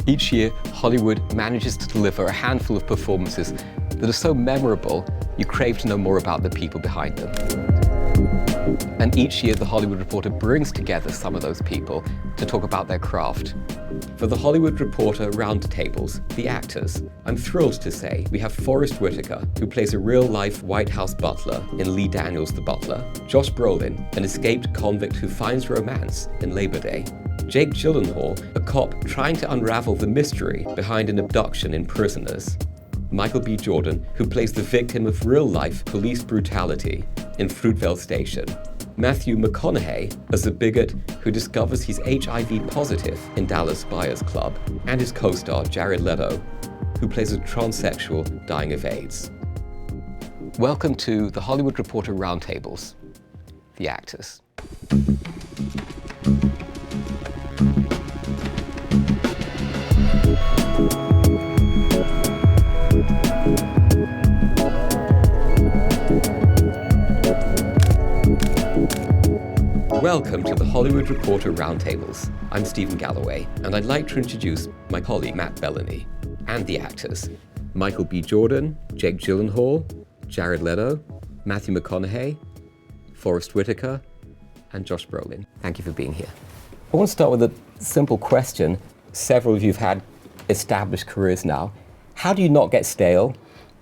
Each year, Hollywood manages to deliver a handful of performances that are so memorable, you crave to know more about the people behind them. And each year, The Hollywood Reporter brings together some of those people to talk about their craft. For The Hollywood Reporter Roundtables, The Actors, I'm thrilled to say we have Forrest Whitaker, who plays a real-life White House butler in Lee Daniels' The Butler, Josh Brolin, an escaped convict who finds romance in Labor Day, Jake Gyllenhaal, a cop trying to unravel the mystery behind an abduction in Prisoners, Michael B. Jordan, who plays the victim of real-life police brutality in Fruitvale Station, Matthew McConaughey as a bigot who discovers he's HIV positive in Dallas Buyers Club, and his co-star Jared Leto, who plays a transsexual dying of AIDS. Welcome to the Hollywood Reporter Roundtables, The Actors. Welcome to the Hollywood Reporter Roundtables. I'm Stephen Galloway, and I'd like to introduce my colleague Matt Bellany, and the actors, Michael B. Jordan, Jake Gyllenhaal, Jared Leto, Matthew McConaughey, Forrest Whitaker, and Josh Brolin. Thank you for being here. I want to start with a simple question. Several of you have had established careers now. How do you not get stale?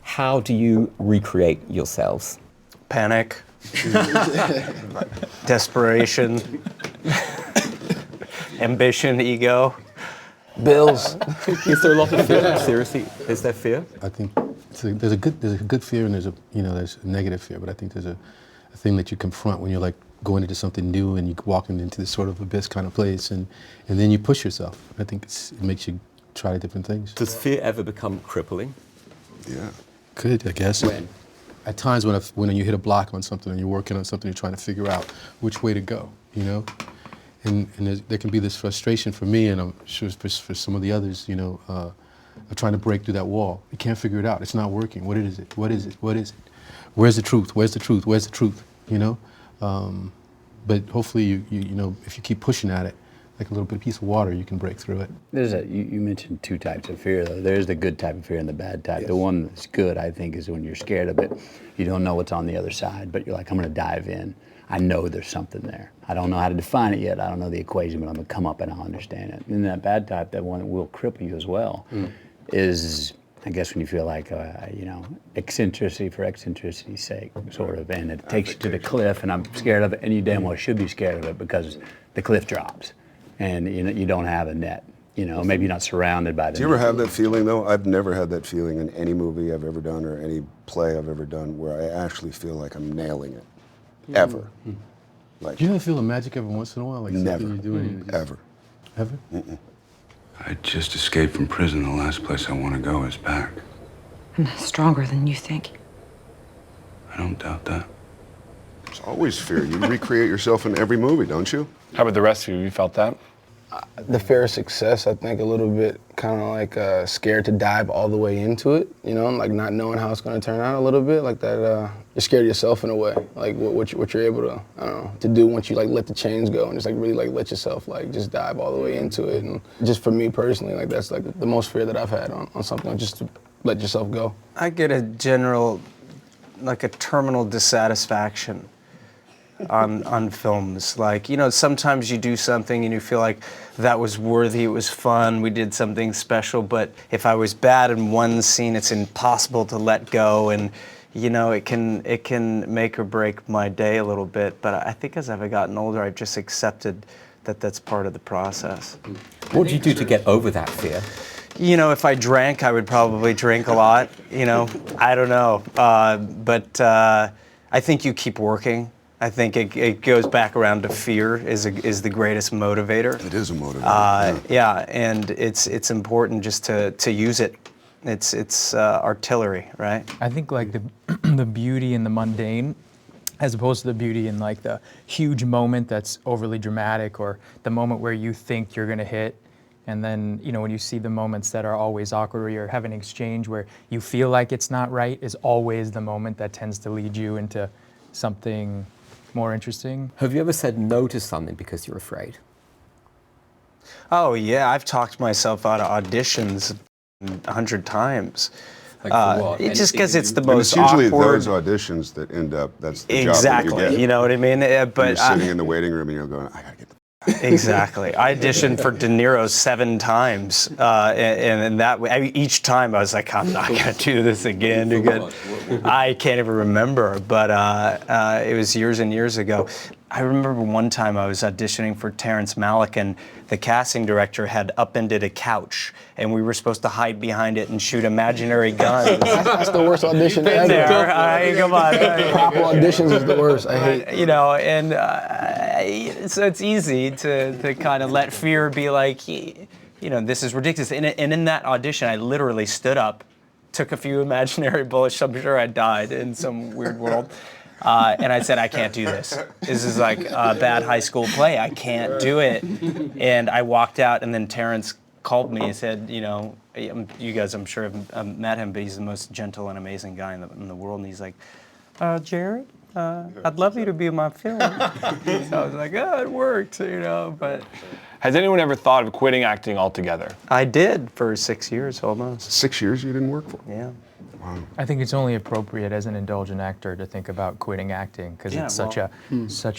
How do you recreate yourselves? Panic. Desperation. Ambition, ego. Bills. Is there a lot of fear? Seriously, is there fear? I think there's a good fear and there's a negative fear, but I think there's a thing that you confront when you're like going into something new and you're walking into this sort of abyss kind of place, and then you push yourself. I think it makes you try different things. Does fear ever become crippling? Yeah. Could, I guess. When? At times when you hit a block on something and you're working on something, you're trying to figure out which way to go, you know? And there can be this frustration for me, and I'm sure for some of the others, of trying to break through that wall. You can't figure it out. It's not working. What is it? What is it? What is it? Where's the truth? Where's the truth? Where's the truth? You know? But hopefully, you if you keep pushing at it, like a little bit of piece of water, you can break through it. You mentioned two types of fear, though. There's the good type of fear and the bad type. Yes. The one that's good, I think, is when you're scared of it. You don't know what's on the other side, but you're like, I'm going to dive in. I know there's something there. I don't know how to define it yet. I don't know the equation, but I'm going to come up and I'll understand it. And that bad type, that one that will cripple you as well, is, I guess, when you feel like, eccentricity for eccentricity's sake, sort of, and it takes you to the cliff, and I'm scared of it, and you damn well should be scared of it because the cliff drops. And you don't have a net. Maybe you're not surrounded by the. Do you ever have that feeling though? I've never had that feeling in any movie I've ever done or any play I've ever done where I actually feel like I'm nailing it, ever. Like, do you ever feel the magic every once in a while, like never, something you're doing? Ever. Ever? Mm-mm. I just escaped from prison. The last place I want to go is back. I'm stronger than you think. I don't doubt that. There's always fear. You recreate yourself in every movie, don't you? How about the rest of you? You felt that? The fear of success, I think, a little bit kind of like scared to dive all the way into it, like not knowing how it's going to turn out a little bit, like that you're scared of yourself in a way, like what you're able to, I don't know, to do once you like let the chains go and just like really like let yourself like just dive all the way into it. And just for me personally, like that's like the most fear that I've had on something, just to let yourself go. I get a general, like a terminal dissatisfaction on films. Like, sometimes you do something and you feel like that was worthy, it was fun, we did something special, but if I was bad in one scene, it's impossible to let go, and it can make or break my day a little bit. But I think as I've gotten older, I've just accepted that that's part of the process. What do you do to get over that fear? If I drank, I would probably drink a lot, I don't know. But I think you keep working. I think it goes back around to fear is the greatest motivator. It is a motivator. Yeah, and it's important just to use it. It's artillery, right? I think like the beauty in the mundane, as opposed to the beauty in like the huge moment that's overly dramatic, or the moment where you think you're gonna hit. And then, when you see the moments that are always awkward, or you have an exchange where you feel like it's not right, is always the moment that tends to lead you into something more interesting. Have you ever said no to something because you're afraid? Oh yeah, I've talked myself out of auditions 100 times. Like for what? It's just because it's the And most it's usually awkward. those auditions that end up, that's the job that you Exactly. get. You know what I mean? But you're But sitting in the waiting room and you're going, I gotta get the exactly. I auditioned for De Niro 7 times, and that each time I was like, I'm not gonna do this again. I can't even remember, but it was years and years ago. I remember one time I was auditioning for Terrence Malick, and the casting director had upended a couch, and we were supposed to hide behind it and shoot imaginary guns. That's the worst audition Been ever. there. Come on. Proper auditions is the worst. I hate. You know, and so it's easy to kind of let fear be like, you know, this is ridiculous. And in that audition, I literally stood up, took a few imaginary bullets. I'm sure I died in some weird world. And I said, I can't do this. This is like a bad high school play. I can't do it. And I walked out, and then Terrence called me and said, you know, you guys, I'm sure have met him, but he's the most gentle and amazing guy in the world. And he's like, Jared, I'd love you to be in my film. So I was like, oh, it worked, you know, but. Has anyone ever thought of quitting acting altogether? I did for 6 years almost. 6 years you didn't work for? Yeah. Wow. I think it's only appropriate as an indulgent actor to think about quitting acting because it's such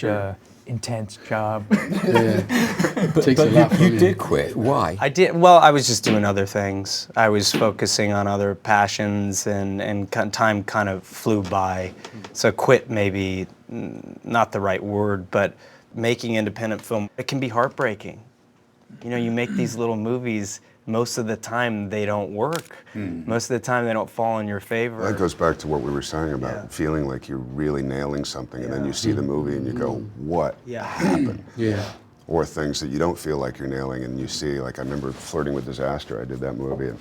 a intense job. Takes a lot from You did quit. Why? I did. Well, I was just doing other things. I was focusing on other passions, and time kind of flew by. So quit maybe not the right word, but making independent film, it can be heartbreaking. You know, you make these little movies. Most of the time they don't work. Most of the time they don't fall in your favor. That goes back to what we were saying about feeling like you're really nailing something, and then you see the movie and you go, what happened? Or things that you don't feel like you're nailing, and you see, like I remember Flirting with Disaster, I did that movie, and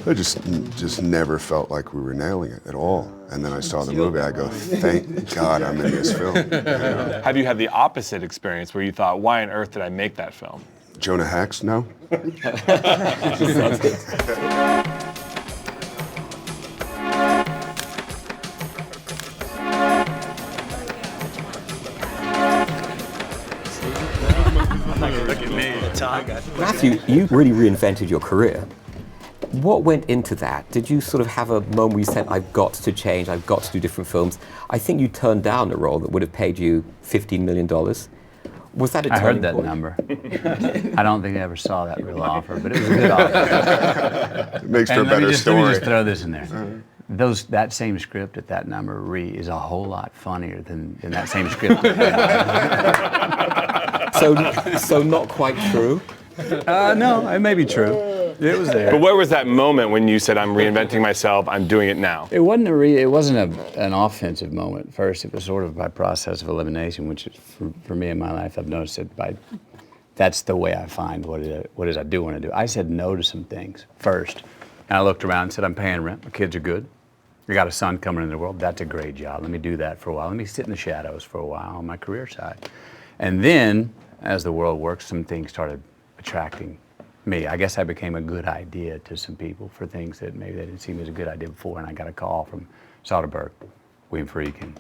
I just never felt like we were nailing it at all. And then I saw the movie, I go, thank God I'm in this film. Have you had the opposite experience where you thought, why on earth did I make that film? Jonah Hex, no? Matthew, you really reinvented your career. What went into that? Did you sort of have a moment where you said, I've got to change, I've got to do different films? I think you turned down a role that would have paid you $15 million. Was that a I heard turning that point? number. I don't think I ever saw that real offer, but it was a good offer. It makes for a And let better me story. just throw this in there. That same script at that number is a whole lot funnier than that same script. So not quite true? No, it may be true. It was there. But where was that moment when you said, I'm reinventing myself, I'm doing it now? It wasn't an offensive moment. First, it was sort of by process of elimination, which is for me in my life, I've noticed it that's the way I find what it is I do want to do. I said no to some things first, and I looked around and said, I'm paying rent, my kids are good. I got a son coming into the world, that's a great job. Let me do that for a while. Let me sit in the shadows for a while on my career side. And then, as the world works, some things started attracting me. I guess I became a good idea to some people for things that maybe they didn't see me as a good idea before, and I got a call from Soderbergh, William Friedkin.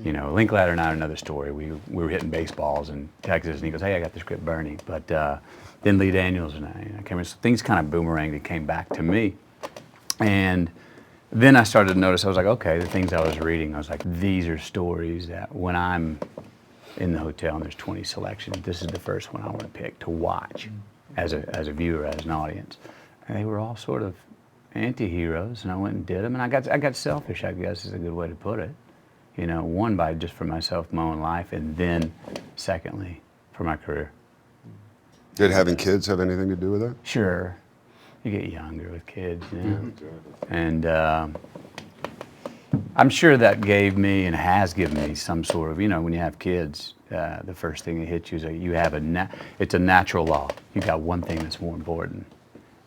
You know, Linklater and I are another story. We were hitting baseballs in Texas, and he goes, hey, I got the script, Bernie. But then Lee Daniels and I came in, so things kind of boomeranged and came back to me. And then I started to notice, I was like, okay, the things I was reading, I was like, these are stories that when I'm in the hotel and there's 20 selections, this is the first one I want to pick to watch as a viewer, as an audience. And they were all sort of anti-heroes, and I went and did them, and I got selfish, I guess is a good way to put it. You know, one, by just for myself, my own life, and then secondly, for my career. Did having kids have anything to do with that? Sure. You get younger with kids, you know. And I'm sure that gave me and has given me some sort of, you know, when you have kids, the first thing that hits you is that you have it's a natural law. You got one thing that's more important,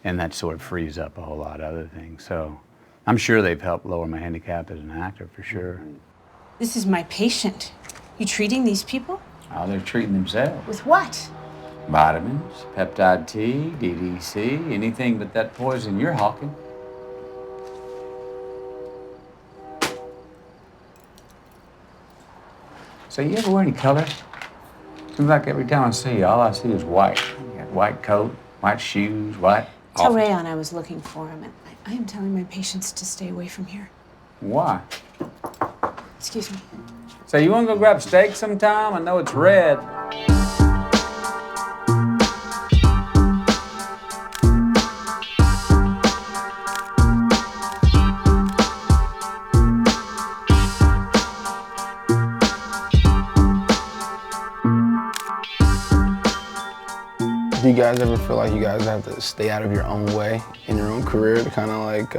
and that sort of frees up a whole lot of other things. So I'm sure they've helped lower my handicap as an actor, for sure. This is my patient. You treating these people? Oh, they're treating themselves. With what? Vitamins, peptide T, DDC, anything but that poison you're hawking. So you ever wear any color? Seems like every time I see you, all I see is white. You got white coat, white shoes, white Tell office. Rayon I was looking for him, and I am telling my patients to stay away from here. Why? Excuse me. So you want to go grab steak sometime? I know it's red. Do you guys ever feel like you guys have to stay out of your own way in your own career to kind of like,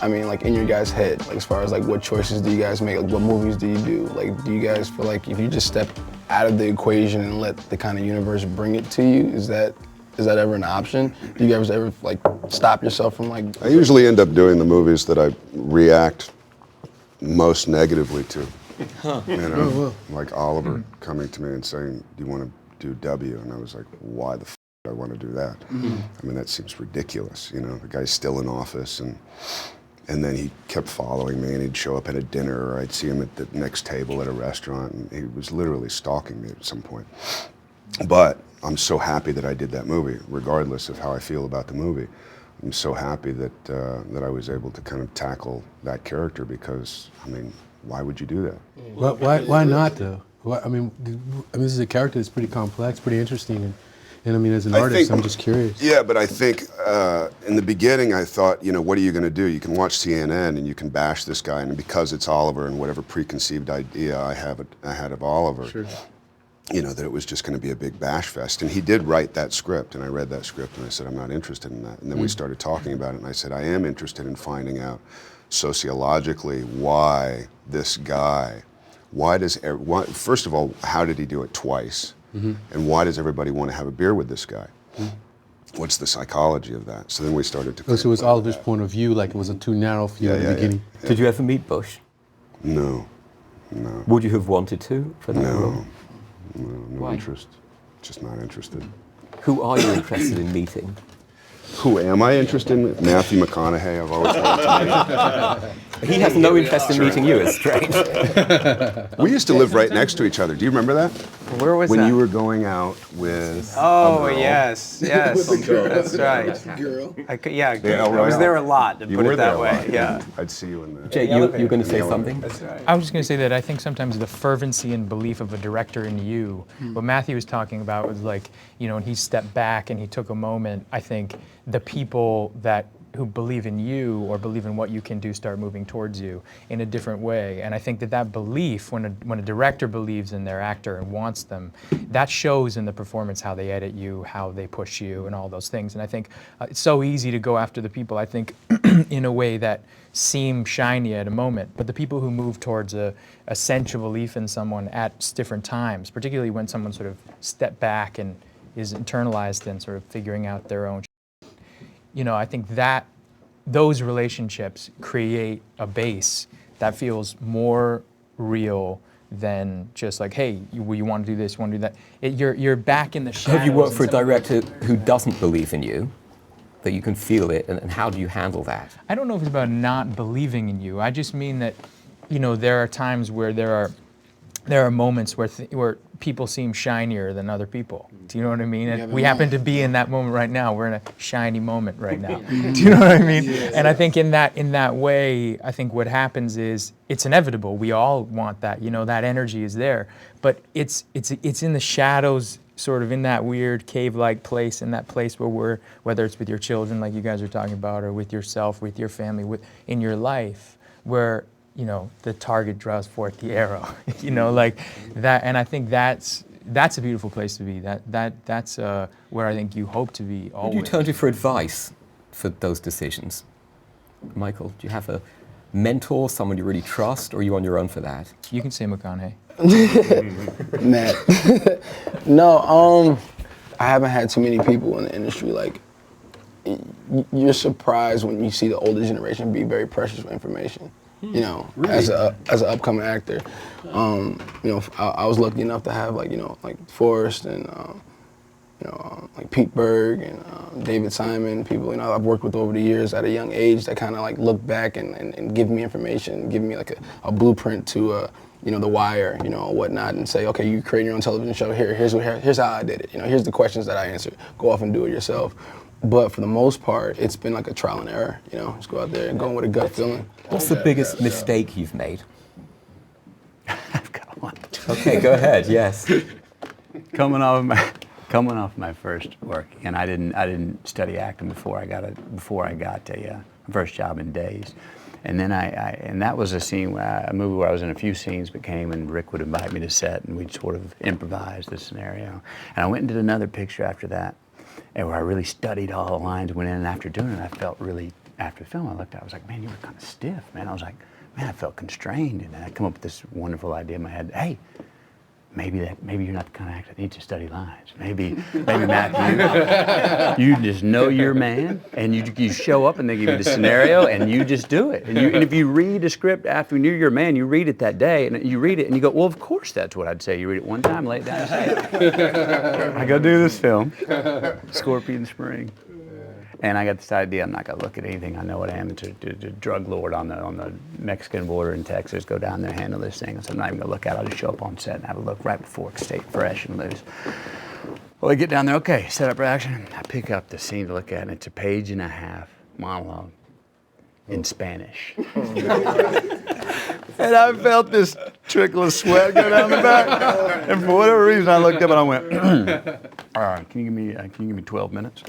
I mean, like in your guys' head, like as far as like what choices do you guys make, like what movies do you do? Like, do you guys feel like if you just step out of the equation and let the kind of universe bring it to you, is that ever an option? Do you guys ever like stop yourself from like? I usually end up doing the movies that I react most negatively to. You know, like Oliver coming to me and saying, "Do you want to do W?" And I was like, "Why the f I want to do that?" I mean, that seems ridiculous. You know, the guy's still in office, and then he kept following me, and he'd show up at a dinner, or I'd see him at the next table at a restaurant, and he was literally stalking me at some point. But I'm so happy that I did that movie, regardless of how I feel about the movie. I'm so happy that that I was able to kind of tackle that character, because I mean, why would you do that? Why not though? I mean, this is a character that's pretty complex, pretty interesting, and I mean, as an artist, I'm just curious. Yeah, but I think in the beginning, I thought, you know, what are you going to do? You can watch CNN and you can bash this guy, and because it's Oliver and whatever preconceived idea I had of Oliver, Sure. you know, that it was just going to be a big bash fest. And he did write that script, and I read that script, and I said, I'm not interested in that. And then we started talking about it, and I said, I am interested in finding out sociologically why this guy, first of all, how did he do it twice? And why does everybody want to have a beer with this guy? What's the psychology of that? So then we started to. So it was Oliver's point of view, like it was too narrow for you in the beginning. Yeah. Did you ever meet Bush? No. Would you have wanted to for that role? No Why? interest. Just not interested. Who are you interested in meeting? Who am I interested in? Matthew McConaughey, I've always wanted to meet. He has no interest in meeting you, it's strange. We used to live right next to each other. Do you remember that? Where was when that? you were going out with Oh, a girl. yes. That's right. Girl. Yeah, El I was Royale. there a lot, to You put were it there that a way. lot, Yeah. I'd see you in the. Jay, you're going to say something? That's right. I was just going to say that I think sometimes the fervency and belief of a director in you, what Matthew was talking about was like, you know, when he stepped back and he took a moment, I think the people who believe in you or believe in what you can do start moving towards you in a different way. And I think that belief, when a director believes in their actor and wants them, that shows in the performance, how they edit you, how they push you, and all those things. And I think it's so easy to go after the people, I think, in a way that seem shiny at a moment, but the people who move towards a sense of belief in someone at different times, particularly when someone sort of stepped back and is internalized and sort of figuring out their own, you know, I think that those relationships create a base that feels more real than just like, hey, you want to do this, you want to do that. You're back in the shadows. Have you worked for a director who doesn't believe in you, that you can feel it, and how do you handle that? I don't know if it's about not believing in you. I just mean that, you know, there are times where there are moments where people seem shinier than other people. Do you know what I mean? And we happen to be in that moment right now. We're in a shiny moment right now. Do you know what I mean? And I think in that way, I think what happens is it's inevitable. We all want that. You know, that energy is there, but it's in the shadows, sort of in that weird cave-like place, in that place where whether it's with your children, like you guys are talking about, or with yourself, with your family, in your life, where, you know, the target draws forth the arrow, you know, like that. And I think that's a beautiful place to be. That's where I think you hope to be always. Who do you turn to for advice for those decisions? Michael, do you have a mentor, someone you really trust, or are you on your own for that? You can say McConaughey. Matt. No, I haven't had too many people in the industry. Like, you're surprised when you see the older generation be very precious with information. You know, really? as an upcoming actor, you know, I was lucky enough to have like Forrest and like Pete Berg and David Simon, people, you know, I've worked with over the years at a young age that kind of like look back and give me information, give me like a blueprint to The Wire, whatnot, and say, okay, you create your own television show. Here's how I did it. Here's the questions that I answered. Go off and do it yourself. But for the most part, it's been like a trial and error. Just go out there and go with a gut feeling. What's the biggest mistake you've made? I've got one. Okay, go ahead. Yes. Coming off my first work, and I didn't study acting before I got a first job in days. And then and that was a movie where I was in a few scenes, but came and Rick would invite me to set, and we'd sort of improvise the scenario. And I went and did another picture after that, and where I really studied all the lines, went in, and after doing it, I felt really, after the film, I looked at it, I was like, man, you were kind of stiff, man. I was like, man, I felt constrained, and then I come up with this wonderful idea in my head, hey, maybe you're not the kind of actor that needs to study lines. Maybe Matthew, you just know your man, and you show up and they give you the scenario, and you just do it. And if you read a script after you knew your man, you read it that day, and you read it, and you go, well, of course that's what I'd say. You read it one time, lay it down, and say it. I go do this film, Scorpion Spring. And I got this idea, I'm not gonna look at anything. I know what I am, to drug lord on the Mexican border in Texas, go down there, handle this thing. So I'm not even gonna look at it. I'll just show up on set and have a look right before, stay fresh and loose. Well, I get down there, okay, set up action. I pick up the scene to look at, and it's a 1.5-page monologue in Spanish. And I felt this trickle of sweat go down the back. And for whatever reason, I looked up and I went, all right, can you give me 12 minutes?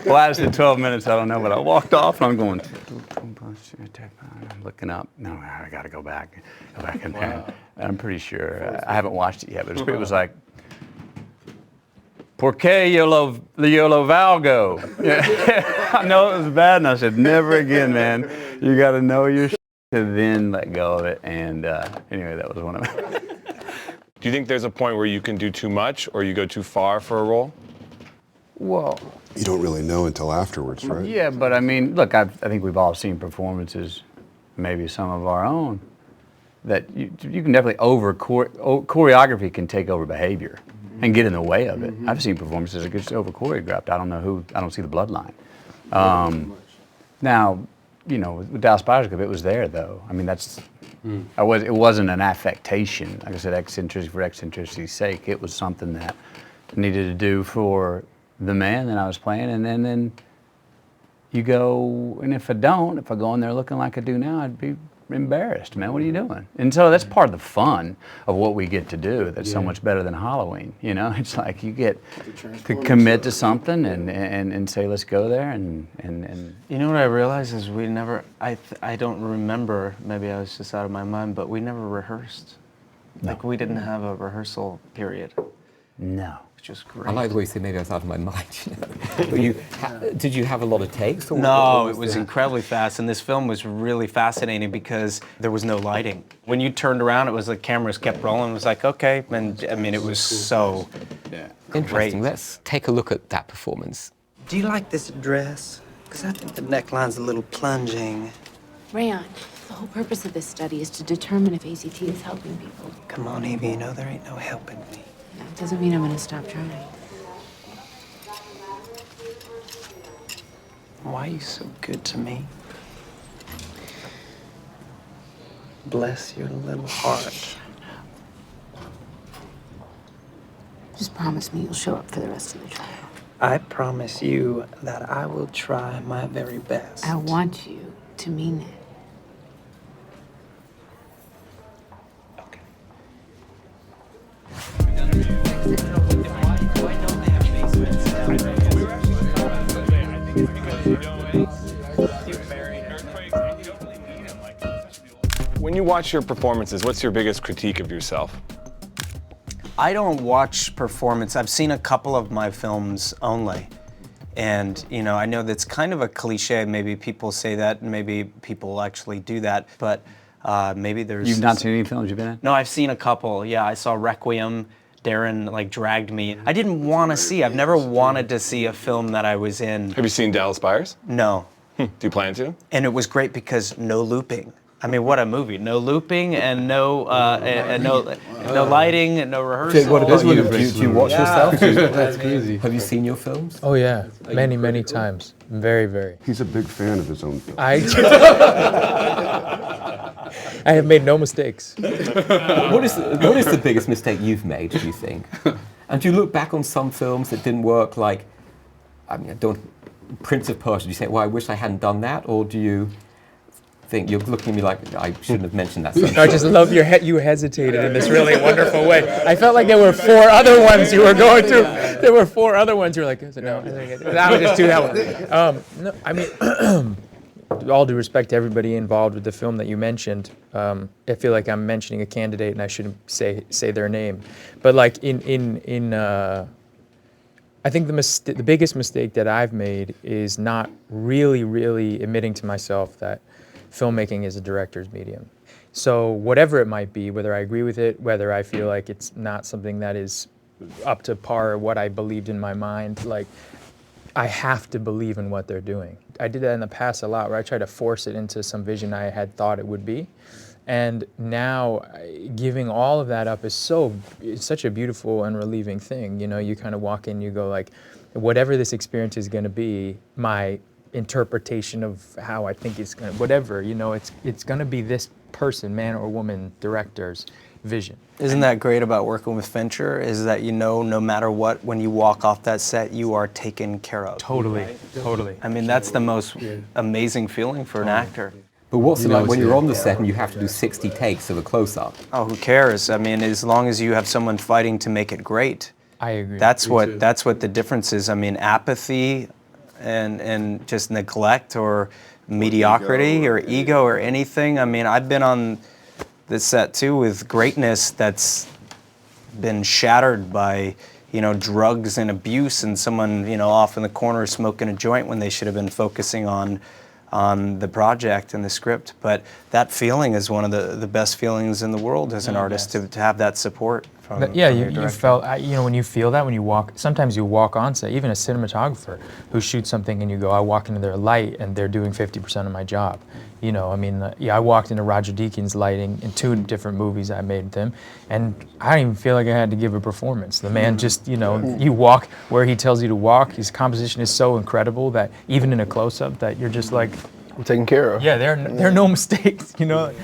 Well, I said 12 minutes, I don't know, but I walked off and I'm going, I'm looking up. No, I got to go back in there. And I'm pretty sure, I haven't watched it yet, but it was like, ¿Por qué yo lo valgo? I know it was bad, and I said, never again, man. You got to know your shit to then let go of it. And anyway, that was one of them. Do you think there's a point where you can do too much or you go too far for a role? Well, you don't really know until afterwards, right? Yeah, but I mean, look, I think we've all seen performances, maybe some of our own, that you can definitely choreography can take over behavior and get in the way of it. I've seen performances that get over choreographed. I don't see the bloodline. Now, with Dallas Buyers Club, it was there though. I mean, it wasn't an affectation. Like I said, eccentricity for eccentricity's sake. It was something that I needed to do for the man that I was playing, and then you go, and if I go in there looking like I do now, I'd be embarrassed, man. What are you doing? And so that's part of the fun of what we get to do. That's so much better than Halloween. It's like you get to commit to something and say, let's go there. And you know what I realized is we never. I don't remember. Maybe I was just out of my mind, but we never rehearsed. No. Like we didn't have a rehearsal period. No. Which was great. I like the way you say maybe I was out of my mind. But did you have a lot of takes? Or no, it was incredibly fast, and this film was really fascinating because there was no lighting. When you turned around, it was like cameras kept rolling. It was like, okay, and I mean, it was so interesting. Let's take a look at that performance. Do you like this dress? Because I think the neckline's a little plunging. Rayon, the whole purpose of this study is to determine if ACT is helping people. Come on, Evie, you know there ain't no helping me. It doesn't mean I'm gonna stop trying. Why are you so good to me? Bless your little heart. Just promise me you'll show up for the rest of the trial. I promise you that I will try my very best. I want you to mean it. When you watch your performances, what's your biggest critique of yourself? I don't watch performance. I've seen a couple of my films only. And, I know that's kind of a cliche. Maybe people say that, and maybe people actually do that. But maybe there's... You've not seen any films you've been in? No, I've seen a couple. Yeah, I saw Requiem. Darren dragged me. I didn't want to see. I've never wanted to see a film that I was in. Have you seen Dallas Buyers? No. Do you plan to? And it was great because no looping. I mean, what a movie! No looping and no lighting and no rehearsal. What about you? Do you watch yourself? That's crazy. Have you seen your films? Oh yeah, many times. Very. He's a big fan of his own films. I have made no mistakes. What is the biggest mistake you've made, do you think? And do you look back on some films that didn't work, like, I mean, Prince of Persia, do you say, well, I wish I hadn't done that? Or do you think, you're looking at me like I shouldn't have mentioned that? I just love you hesitated in this really wonderful way. I felt like there were 4 other ones you were going through. There were 4 other ones you were like, no, I would just do that one. No, I mean, all due respect to everybody involved with the film that you mentioned, I feel like I'm mentioning a candidate and I shouldn't say their name. But like I think the biggest mistake that I've made is not really admitting to myself that filmmaking is a director's medium. So whatever it might be, whether I agree with it, whether I feel like it's not something that is up to par what I believed in my mind, like I have to believe in what they're doing. I did that in the past a lot, where I tried to force it into some vision I had thought it would be. And now giving all of that up is it's such a beautiful and relieving thing. You know, you kind of walk in, you go like, whatever this experience is going to be, my interpretation of how I think it's going to, whatever, you know, it's going to be this person, man or woman, director's vision. Isn't that great about working with Fincher, is that you know no matter what, when you walk off that set, you are taken care of. Totally. I mean, that's the most amazing feeling for an actor. But what's it like when you're on the set and you have to do 60 takes of a close-up? Oh, who cares? I mean, as long as you have someone fighting to make it great. I agree. That's what the difference is. I mean, apathy and just neglect or mediocrity or ego or anything. I mean, I've been on this set too with greatness that's been shattered by, you know, drugs and abuse and someone, you know, off in the corner smoking a joint when they should have been focusing on the project and the script. But that feeling is one of the best feelings in the world as an artist, to have that support from, but yeah, from you felt, you know, when you feel that, when you walk, sometimes you walk on set, even a cinematographer who shoots something and you go, I walk into their light and they're doing 50% of my job. You know, I mean, I walked into Roger Deakins' lighting in 2 different movies I made with him, and I didn't even feel like I had to give a performance. The man just, you know, you walk where he tells you to walk. His composition is so incredible that even in a close-up that you're just like, I'm taken care of. Yeah, there are no mistakes, you know. You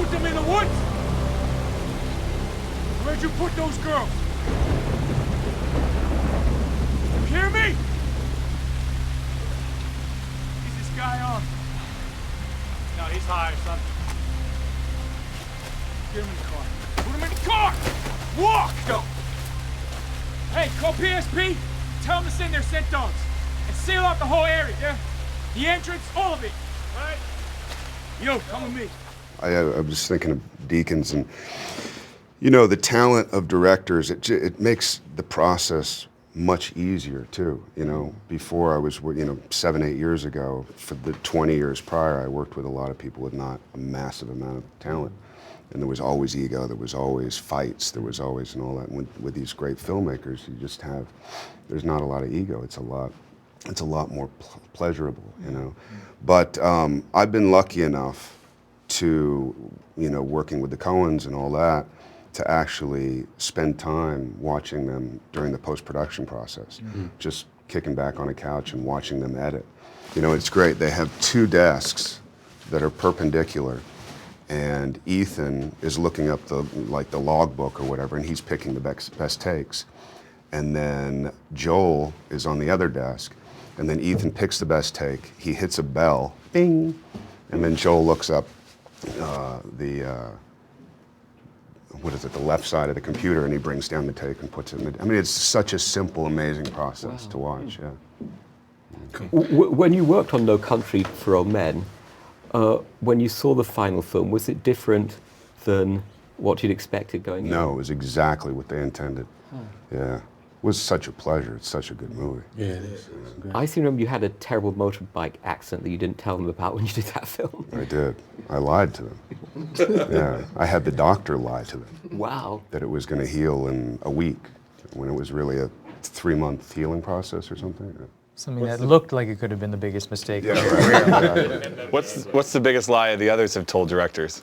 put them in the woods? Where'd you put those girls? You hear me? Is this guy on? No, he's high or something. Get him in the car. Put him in the car! Walk! Go! Hey, call PSP. Tell them to send their scent dogs. And seal off the whole area, yeah? The entrance, all of it. All right? Yo, come with me. I was thinking of Deakins, and you know, the talent of directors, it makes the process much easier too. You know, before I was, you know, 7, 8 years ago, for the 20 years prior, I worked with a lot of people with not a massive amount of talent. And there was always ego, there was always fights, there was always, and all that. And with these great filmmakers, you just have, there's not a lot of ego. It's a lot more pleasurable, you know. But I've been lucky enough to, you know, working with the Coens and all that, to actually spend time watching them during the post-production process. Just kicking back on a couch and watching them edit. You know, it's great. They have 2 desks that are perpendicular, and Ethan is looking up the logbook or whatever, and he's picking the best takes. And then Joel is on the other desk, and then Ethan picks the best take. He hits a bell, bing, and then Joel looks up the left side of the computer, and he brings down the take and puts it in the, I mean, it's such a simple, amazing process to watch, yeah. When you worked on No Country for Old Men, when you saw the final film, was it different than what you'd expected going in? No, it was exactly what they intended. Yeah. It was such a pleasure. It's such a good movie. Yeah, it is. I seem to remember you had a terrible motorbike accident that you didn't tell them about when you did that film. I did. I lied to them. Yeah. I had the doctor lie to them. Wow. That it was going to heal in a week, when it was really a 3-month healing process or something. Something that looked like it could have been the biggest mistake. Yeah, right. What's the biggest lie the others have told directors?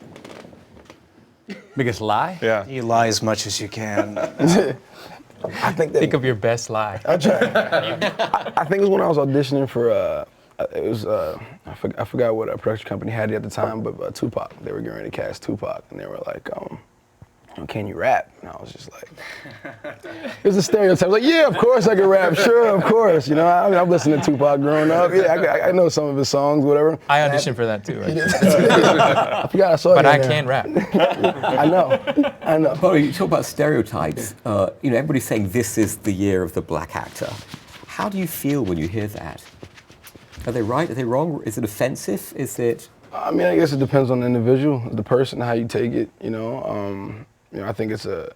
Biggest lie? Yeah. You lie as much as you can. I think Think of your best lie. I try. I think it was when I was auditioning for it was I forgot what production company had it at the time, but Tupac. They were getting ready to cast Tupac, and they were like, "Can you rap?" And I was just like, it was a stereotype. Like, yeah, of course I can rap. Sure, of course. You know, I mean, I've listened to Tupac growing up. Yeah, I know some of his songs, whatever. I auditioned for that too. I forgot I saw it. But I can rap. I know. Well, you talk about stereotypes. Everybody's saying this is the year of the black actor. How do you feel when you hear that? Are they right? Are they wrong? Is it offensive? Is it? I mean, I guess it depends on the individual, the person, how you take it. I think it's a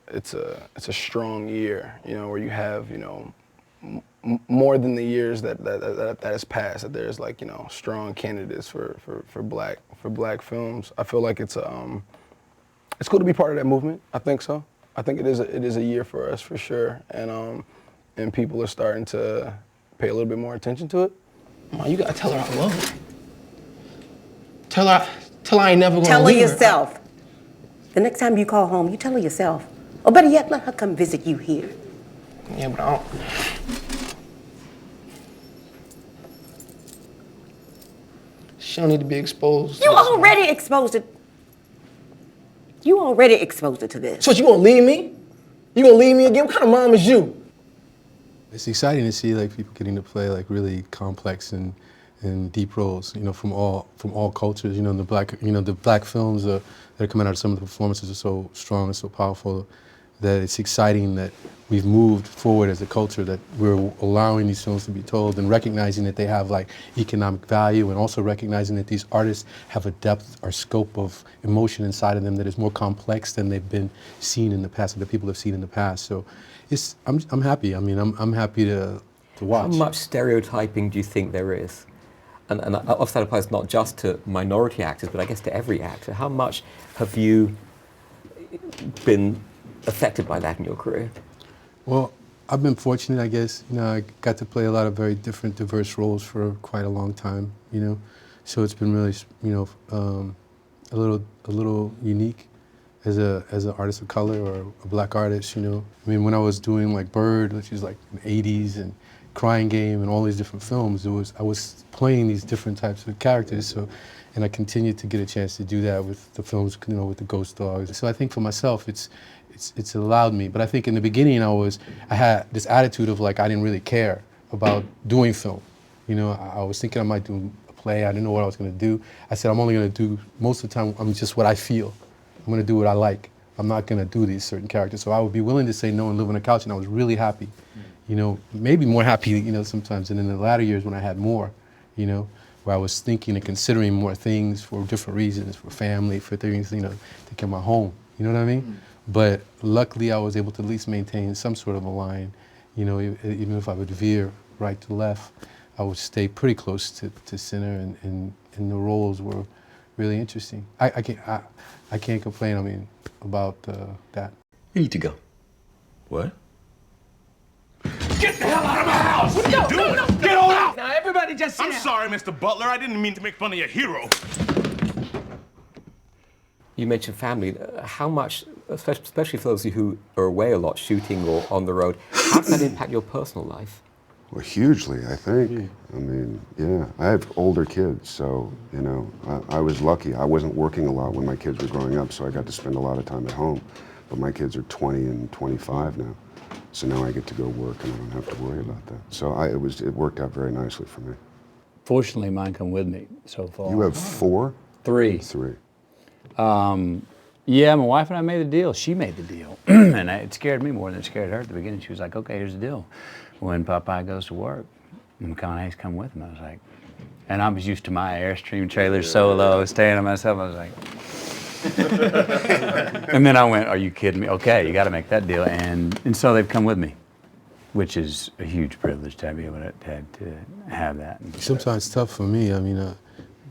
strong year. Where you have more than the years that has passed. That there's like strong candidates for black films. I feel like it's cool to be part of that movement. I think so. I think it is a year for us for sure, and people are starting to pay a little bit more attention to it. Mom, you gotta tell her I love her. Tell her I ain't never gonna Tell her leave yourself. The next time you call home, you tell her yourself. Or better yet, let her come visit you here. Yeah, but I don't. She don't need to be exposed. You already exposed her. You already exposed her to this. So you gonna leave me? You gonna leave me again? What kind of mom is you? It's exciting to see like people getting to play like really complex and deep roles, from all cultures. The black films that are coming out of some of the performances are so strong and so powerful that it's exciting that we've moved forward as a culture, that we're allowing these films to be told and recognizing that they have like economic value, and also recognizing that these artists have a depth or scope of emotion inside of them that is more complex than they've been seen in the past, or that people have seen in the past. So I'm happy. I mean, I'm happy to watch. How much stereotyping do you think there is? And obviously that applies not just to minority actors, but I guess to every actor. How much have you been affected by that in your career? Well, I've been fortunate, I guess. I got to play a lot of very different, diverse roles for quite a long time. So it's been really, a little unique as an artist of color or a black artist. I mean, when I was doing like Bird, which is like in the '80s, and Crying Game and all these different films, I was playing these different types of characters. And I continued to get a chance to do that with the films, with the Ghost Dogs. So I think for myself, it's allowed me. But I think in the beginning, I had this attitude of like I didn't really care about doing film. I was thinking I might do a play. I didn't know what I was going to do. I said I'm only going to do, most of the time, I'm just what I feel. I'm going to do what I like. I'm not going to do these certain characters. So I would be willing to say no and live on a couch, and I was really happy. Maybe more happy, sometimes. And in the latter years when I had more, where I was thinking and considering more things for different reasons, for family, for things, to get my home. You know what I mean? But luckily I was able to at least maintain some sort of a line. Even if I would veer right to left, I would stay pretty close to center, and the roles were really interesting. I can't complain, about that. You need to go. What? Get the hell out of my house! What are you doing? No. Get on out! Now everybody just sit I'm down. sorry, Mr. Butler. I didn't mean to make fun of your hero. You mentioned family. How much, especially for those of you who are away a lot, shooting or on the road, how does that impact your personal life? Well, hugely, I think. I mean, yeah, I have older kids, so, I was lucky. I wasn't working a lot when my kids were growing up, so I got to spend a lot of time at home. But my kids are 20 and 25 now, so now I get to go work and I don't have to worry about that. So it worked out very nicely for me. Fortunately, mine come with me so far. You have 4? 3. 3. Yeah, my wife and I made the deal. She made the deal. And it scared me more than it scared her at the beginning. She was like, okay, here's the deal. When Popeye goes to work, McConaughey's come with him. I was like, and I was used to my Airstream trailer solo, staying on myself. I was like, and then I went, are you kidding me? Okay, you got to make that deal. And so they've come with me, which is a huge privilege to be able to have that. Sometimes it's tough for me.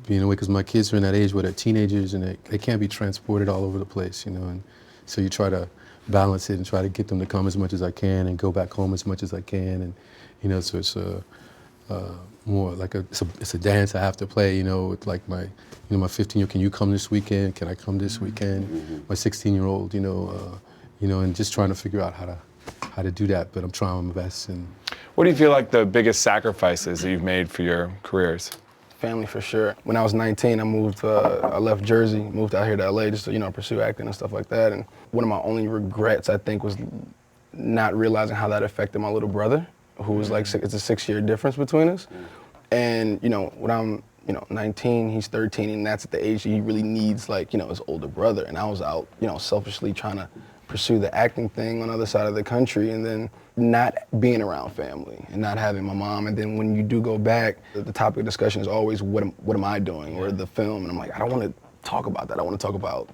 Being away, because my kids are in that age where they're teenagers and they can't be transported all over the place, and so you try to balance it and try to get them to come as much as I can and go back home as much as I can, and so it's more like it's a dance I have to play, with like my 15-year-old, can you come this weekend? Can I come this weekend? My 16-year-old, and just trying to figure out how to do that, but I'm trying my best. And what do you feel like the biggest sacrifices that you've made for your careers? family for sure. When I was 19, I moved, I left Jersey, moved out here to LA just to, you know, pursue acting and stuff like that. And one of my only regrets, I think, was not realizing how that affected my little brother, who was like, it's a 6-year difference between us. And, you know, when I'm, you know, 19, he's 13, and that's at the age that he really needs, like, you know, his older brother. And I was out, you know, selfishly trying to pursue the acting thing on the other side of the country, and then not being around family and not having my mom. And then when you do go back, the topic of discussion is always, what am I doing, or the film. And I'm like, I don't want to talk about that. I want to talk about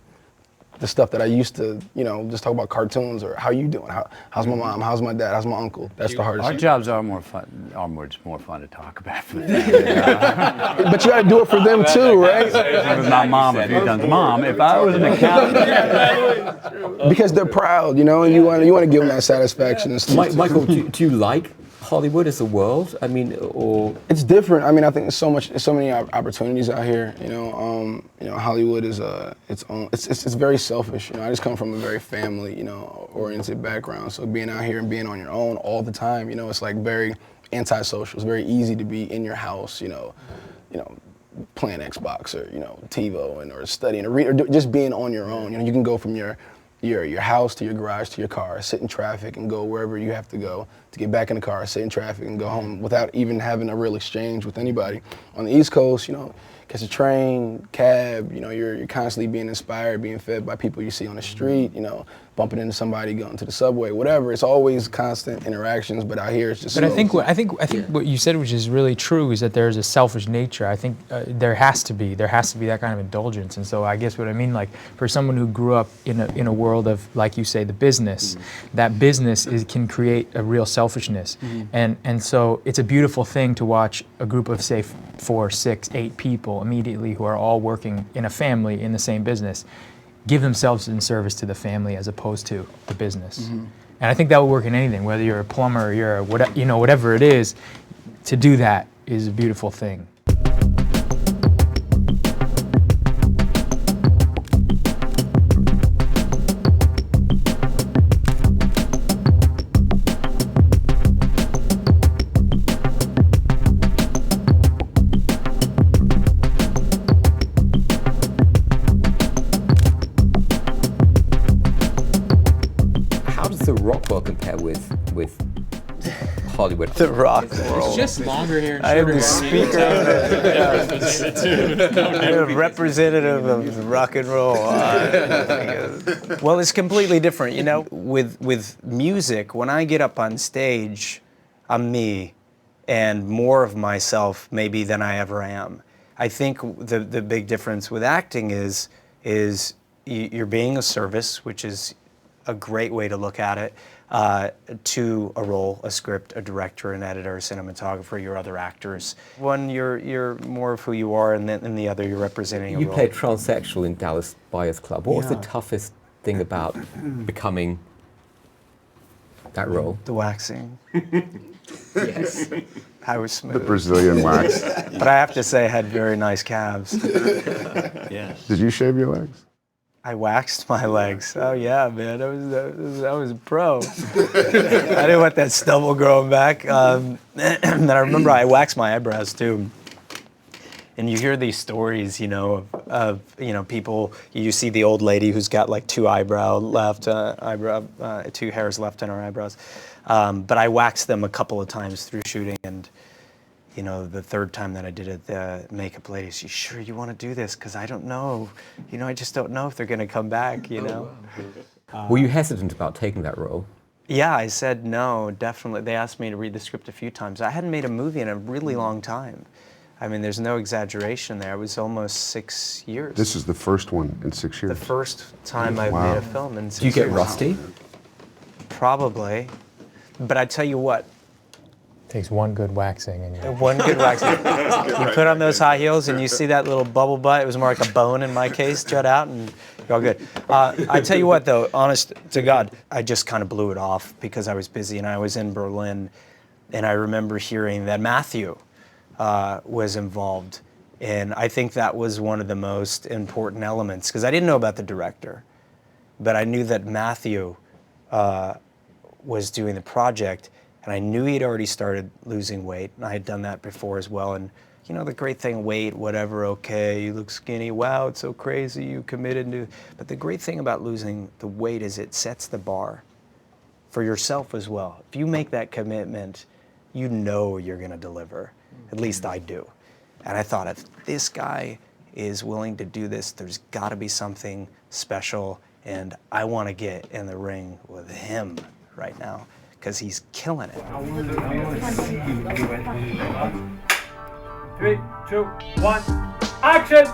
the stuff that I used to, you know, just talk about cartoons, or how you doing? How's my mom? How's my dad? How's my uncle? That's the hardest Our thing. jobs are more fun. Are more fun to talk about. For them. But you got to do it for them too, right? With my mom a few times. Mom, if I was an accountant. Because they're proud, you know, and you want to give them that satisfaction and stuff. Michael, do you like Hollywood as a world? I mean, or it's different. I mean, I think there's so many opportunities out here. You know, Hollywood is its own. It's very selfish. You know, I just come from a very family, you know, oriented background. So being out here and being on your own all the time, you know, it's like very antisocial. It's very easy to be in your house, you know, playing Xbox, or, you know, TiVo, or studying, or just being on your own. You know, you can go from your house to your garage to your car, sit in traffic and go wherever you have to go, to get back in the car, sit in traffic and go home without even having a real exchange with anybody. On the East Coast, you know, catch a train, cab, you know, you're constantly being inspired, being fed by people you see on the street, you know, bumping into somebody, going to the subway, whatever. It's always constant interactions, but out here it's just. But I think what you said, which is really true, is that there's a selfish nature. I think there has to be that kind of indulgence. And so I guess what I mean, like, for someone who grew up in a world of, like you say, the business, that business can create a real selfishness. And so it's a beautiful thing to watch a group of, say, 4, 6, 8 people immediately who are all working in a family in the same business give themselves in service to the family as opposed to the business. And I think that will work in anything, whether you're a plumber or you're whatever it is. To do that is a beautiful thing. Compare with Hollywood. The rock world. It's just longer hair and I am shorter the speaker. I'm a representative of the rock and roll. Well, it's completely different, you know. With music, when I get up on stage, I'm me, and more of myself maybe than I ever am. I think the big difference with acting is you're being a service, which is a great way to look at it, to a role, a script, a director, an editor, a cinematographer, your other actors. One, you're more of who you are, and then in the other, you're representing a role. You played transsexual in Dallas Buyers Club. What was the toughest thing about becoming that role? The waxing. Yes. I was smooth. The Brazilian wax. But I have to say, I had very nice calves. Yes. Did you shave your legs? I waxed my legs. Oh yeah, man, I was a pro. I didn't want that stubble growing back. And I remember I waxed my eyebrows too. And you hear these stories, you know, of people. You see the old lady who's got like 2 hairs left in her eyebrows. But I waxed them a couple of times through shooting, and you know, the third time that I did it, the makeup lady, "You sure you want to do this? Because I don't know. You know, I just don't know if they're going to come back, you know." Were you hesitant about taking that role? Yeah, I said no, definitely. They asked me to read the script a few times. I hadn't made a movie in a really long time. I mean, there's no exaggeration there. It was almost 6 years. This is the first one in 6 years. The first time I've made a film in 6 years. Do you get rusty? Probably. But I tell you what. Takes one good waxing. And one good waxing. You put on those high heels and you see that little bubble butt. It was more like a bone in my case, jut out, and you're all good. I tell you what, though, honest to God, I just kind of blew it off because I was busy, and I was in Berlin, and I remember hearing that Matthew was involved, and I think that was one of the most important elements, because I didn't know about the director, but I knew that Matthew was doing the project. And I knew he'd already started losing weight, and I had done that before as well. And you know, the great thing, weight, whatever, okay, you look skinny, wow, it's so crazy, you committed to, but the great thing about losing the weight is it sets the bar for yourself as well. If you make that commitment, you know you're gonna deliver. At least I do. And I thought, if this guy is willing to do this, there's gotta be something special, and I wanna get in the ring with him right now, because he's killing it. 3, 2, 1, action!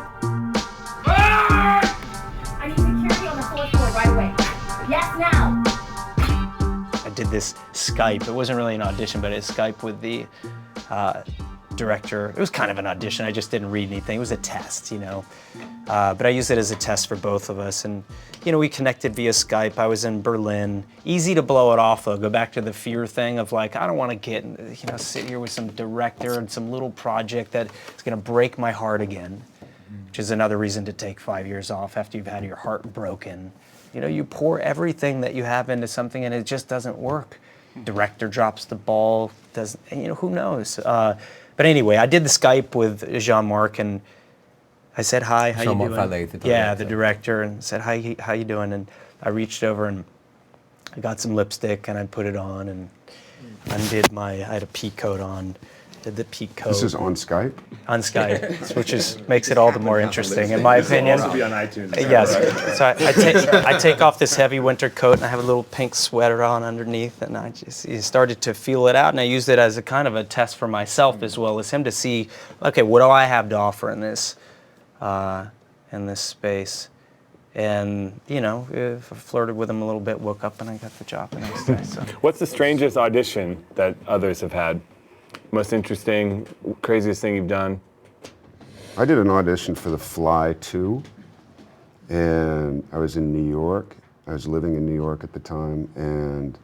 I need security on the 4th floor right away. Yes, now! I did this Skype. It wasn't really an audition, but it's Skype with the director. It was kind of an audition. I just didn't read anything. It was a test, you know. But I used it as a test for both of us. And, you know, we connected via Skype. I was in Berlin. Easy to blow it off, though. Go back to the fear thing of like, I don't want to get, you know, sit here with some director and some little project that is going to break my heart again, which is another reason to take 5 years off after you've had your heart broken. You know, you pour everything that you have into something and it just doesn't work. Director drops the ball, doesn't, and, you know, who knows? But anyway, I did the Skype with Jean-Marc and I said, hi, how you doing? Vallée, the yeah, the director, and said, hi, how you doing? And I reached over and I got some lipstick and I put it on and undid I had a pea coat on, did the pea coat. This is on Skype? On Skype, which makes it all the more interesting, in my opinion. It'll also be on iTunes. Yes, so I take off this heavy winter coat and I have a little pink sweater on underneath, and I just started to feel it out, and I used it as a kind of a test for myself as well as him to see, okay, what do I have to offer in this space? And, you know, I flirted with him a little bit, woke up, and I got the job the next day. So. What's the strangest audition that others have had? Most interesting, craziest thing you've done? I did an audition for The Fly 2, and I was in New York. I was living in New York at the time, and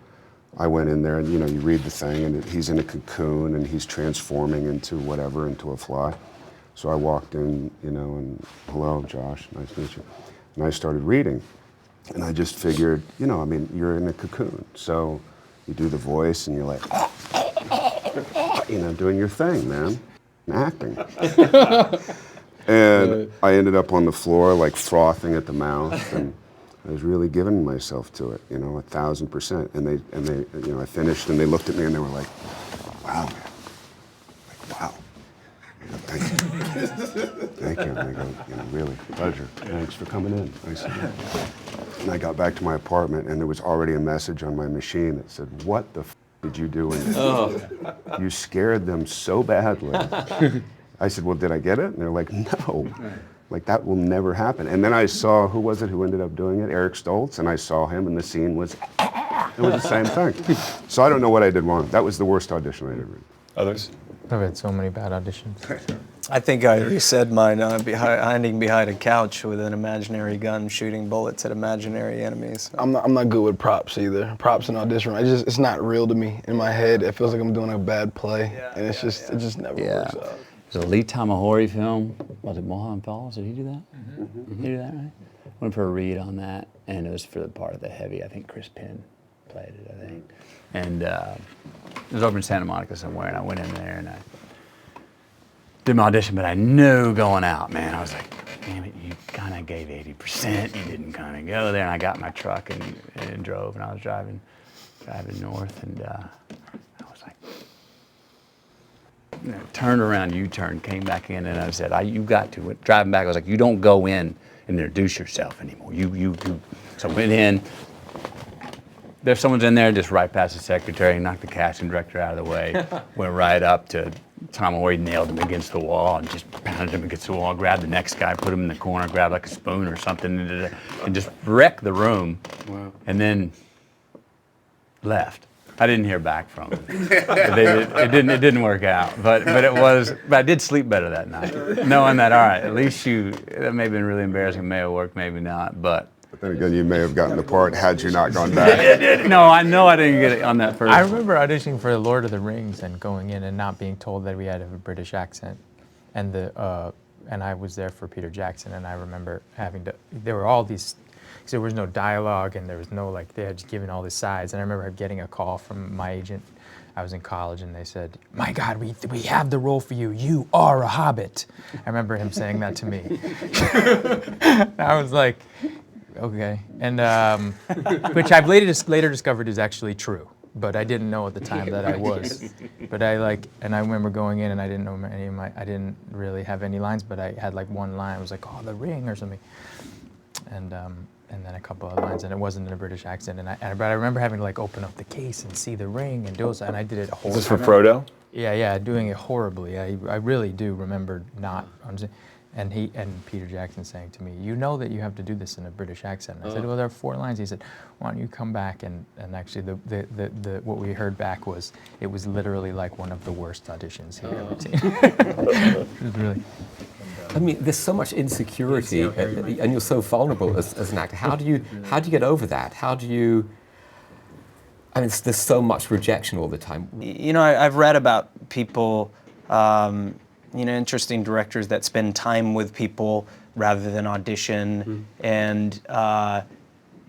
I went in there, and you know, you read the thing, and he's in a cocoon, and he's transforming into whatever, into a fly. So I walked in, you know, and hello, Josh, nice to meet you. And I started reading, and I just figured, you know, I mean, you're in a cocoon, so you do the voice, and you're like, you know, doing your thing, man, acting. And I ended up on the floor, like frothing at the mouth, and I was really giving myself to it, you know, 1,000%. And they, you know, I finished, and they looked at me, and they were like, "Wow, man, like, wow, thank you, thank you." And I go, "You know, really, pleasure. Thanks for coming in." I said, and I got back to my apartment, and there was already a message on my machine that said, "What the f did you do in this? You scared them so badly." I said, "Well, did I get it?" And they're like, "No, like that will never happen." And then I saw, who was it who ended up doing it? Eric Stoltz, and I saw him, and the scene was, it was the same thing. So I don't know what I did wrong. That was the worst audition I ever did. Others? I've had so many bad auditions. I think I already said mine, hiding behind a couch with an imaginary gun, shooting bullets at imaginary enemies. I'm not good with props either. Props in audition, it's not real to me. In my head, it feels like I'm doing a bad play, and it just never works out. There's a Lee Tamahori film. Was it Mulholland Falls? Did he do that? Did he do that, right? Went for a read on that, and it was for the part of the heavy. I think Chris Penn played it, I think. And it was over in Santa Monica somewhere, and I went in there, and I did my audition, but I knew going out, man, I was like, damn it, you kind of gave 80%. You didn't kind of go there. And I got in my truck and drove, and I was driving north, and I was like, you know, turned around, U-turned, came back in, and I said, you got to. Driving back, I was like, you don't go in and introduce yourself anymore. You. So I went in. There's someone's in there, just right past the secretary, knocked the casting director out of the way, went right up to Tamahori, nailed him against the wall and just pounded him against the wall, grabbed the next guy, put him in the corner, grabbed like a spoon or something, and just wrecked the room. Wow. And then left. I didn't hear back from them. It didn't work out, but I did sleep better that night, knowing that, all right, at least that may have been really embarrassing, may have worked, maybe not, But then again, you may have gotten the part had you not gone back. No, I know I didn't get it on that first. I remember auditioning for Lord of the Rings and going in and not being told that we had to have a British accent, and I was there for Peter Jackson, and I remember there were all these, because there was no dialogue and there was no, like, they had just given all the sides, and I remember getting a call from my agent I was in college and they said, "My God, we have the role for you. You are a hobbit." I remember him saying that to me. I was like, okay. And which I've later discovered is actually true. But I didn't know at the time that I was. But I remember going in and I didn't know I didn't really have any lines, but I had like one line. I was like, "Oh, the ring" or something. And then a couple of lines, and it wasn't in a British accent. But I remember having to like open up the case and see the ring and do it, and I did it horribly. Is this for Frodo? Yeah, doing it horribly. I really do remember not understanding. And Peter Jackson saying to me, "You know that you have to do this in a British accent." And I said, "Well, there are 4 lines." He said, "Why don't you come back?" And actually, the what we heard back was it was literally like one of the worst auditions he'd ever seen. It was really. I mean, there's so much insecurity, and you're so vulnerable as an actor. How do you get over that? How do you? I mean, there's so much rejection all the time. You know, I've read about people, you know, interesting directors that spend time with people rather than audition, and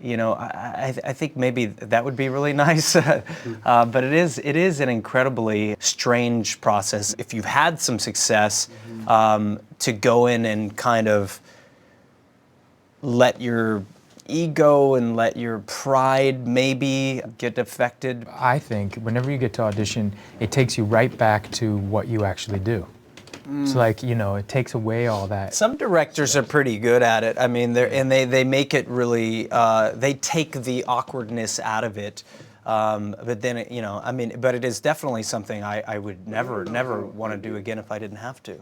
you know, I think maybe that would be really nice. But it is an incredibly strange process. If you've had some success, to go in and kind of let your ego and let your pride maybe get affected. I think whenever you get to audition, it takes you right back to what you actually do. It's like, you know, it takes away all that. Some directors are pretty good at it. I mean, they make it really, they take the awkwardness out of it. But then, you know, I mean, but it is definitely something I would never want to do again if I didn't have to.